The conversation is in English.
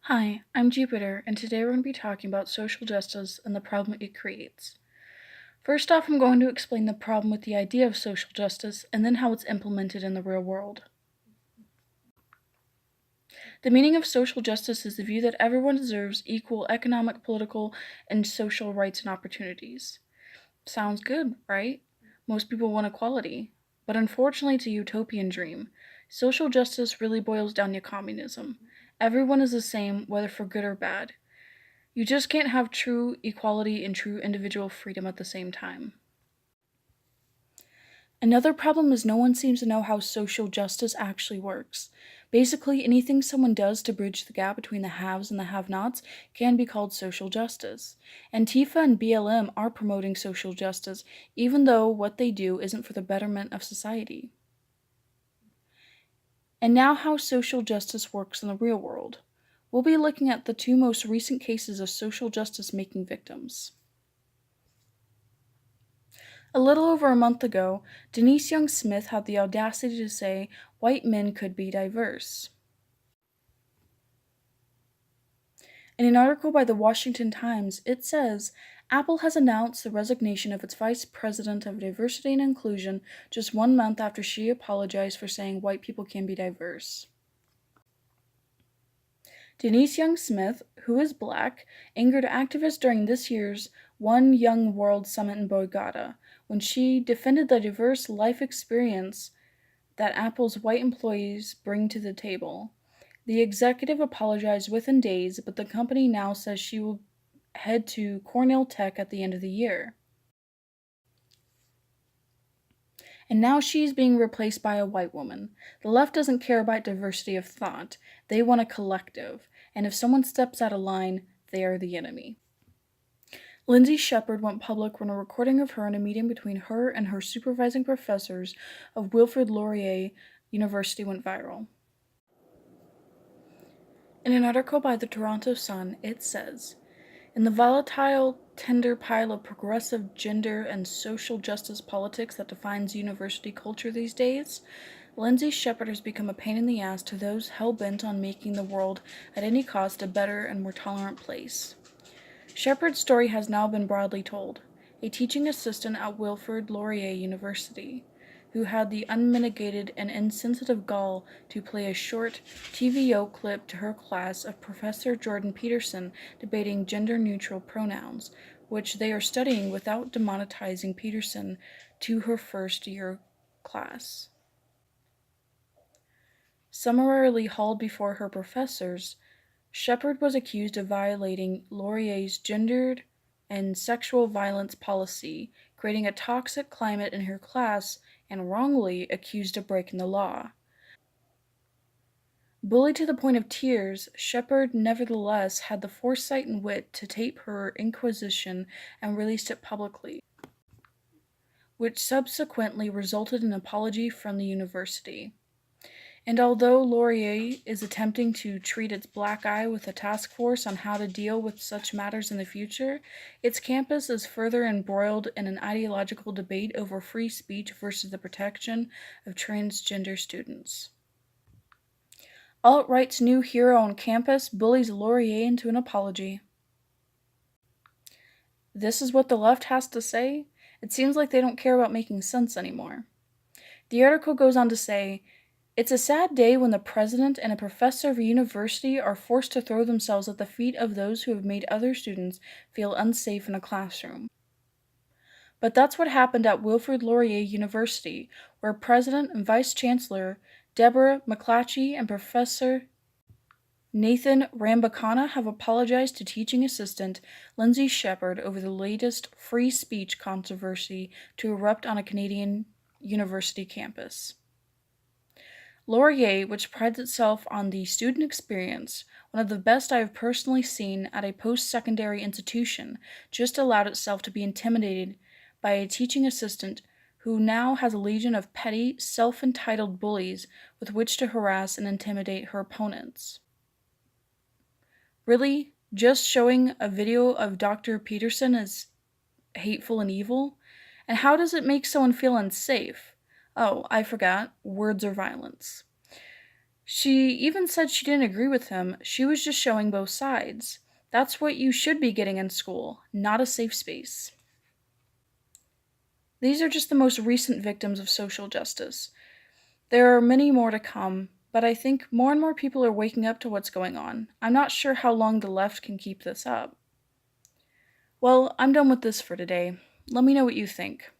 Hi, I'm Jupiter, and today we're going to be talking about social justice and the problem it creates. First off, I'm going to explain the problem with the idea of social justice and then how it's implemented in the real world. The meaning of social justice is the view that everyone deserves equal economic, political, and social rights and opportunities. Sounds good, right? Most people want equality. But unfortunately, it's a utopian dream. Social justice really boils down to communism. Everyone is the same, whether for good or bad. You just can't have true equality and true individual freedom at the same time. Another problem is no one seems to know how social justice actually works. Basically, anything someone does to bridge the gap between the haves and the have-nots can be called social justice. Antifa and BLM are promoting social justice, even though what they do isn't for the betterment of society. And now how social justice works in the real world. We'll be looking at the two most recent cases of social justice making victims. A little over a month ago, Denise Young Smith had the audacity to say white men could be diverse. In an article by the Washington Times, it says, Apple has announced the resignation of its vice president of diversity and inclusion just 1 month after she apologized for saying white people can be diverse. Denise Young Smith, who is black, angered activists during this year's One Young World Summit in Bogota when she defended the diverse life experience that Apple's white employees bring to the table. The executive apologized within days, but the company now says she will head to Cornell Tech at the end of the year. And now she's being replaced by a white woman. The left doesn't care about diversity of thought. They want a collective. And if someone steps out of line, they are the enemy. Lindsay Shepherd went public when a recording of her in a meeting between her and her supervising professors of Wilfrid Laurier University went viral. In an article by the Toronto Sun, it says, in the volatile, tender pile of progressive gender and social justice politics that defines university culture these days, Lindsay Shepherd has become a pain in the ass to those hell-bent on making the world at any cost a better and more tolerant place. Shepherd's story has now been broadly told. A teaching assistant at Wilfrid Laurier University, who had the unmitigated and insensitive gall to play a short TVO clip to her class of Professor Jordan Peterson debating gender-neutral pronouns, which they are studying without demonetizing Peterson, to her first-year class. Summarily hauled before her professors, Shepherd was accused of violating Laurier's gendered and sexual violence policy, creating a toxic climate in her class, and wrongly accused of breaking the law. Bullied to the point of tears, Shepherd nevertheless had the foresight and wit to tape her inquisition and released it publicly, which subsequently resulted in an apology from the university. And although Laurier is attempting to treat its black eye with a task force on how to deal with such matters in the future, its campus is further embroiled in an ideological debate over free speech versus the protection of transgender students. Alt-right's new hero on campus bullies Laurier into an apology. This is what the left has to say? It seems like they don't care about making sense anymore. The article goes on to say, it's a sad day when the president and a professor of a university are forced to throw themselves at the feet of those who have made other students feel unsafe in a classroom. But that's what happened at Wilfrid Laurier University, where President and Vice Chancellor Deborah McClatchy and Professor Nathan Rambacana have apologized to teaching assistant Lindsay Shepherd over the latest free speech controversy to erupt on a Canadian university campus. Laurier, which prides itself on the student experience, one of the best I have personally seen at a post-secondary institution, just allowed itself to be intimidated by a teaching assistant who now has a legion of petty, self-entitled bullies with which to harass and intimidate her opponents. Really? Just showing a video of Dr. Peterson is hateful and evil? And how does it make someone feel unsafe? Oh, I forgot. Words are violence. She even said she didn't agree with him, she was just showing both sides. That's what you should be getting in school, not a safe space. These are just the most recent victims of social justice. There are many more to come, but I think more and more people are waking up to what's going on. I'm not sure how long the left can keep this up. Well, I'm done with this for today. Let me know what you think.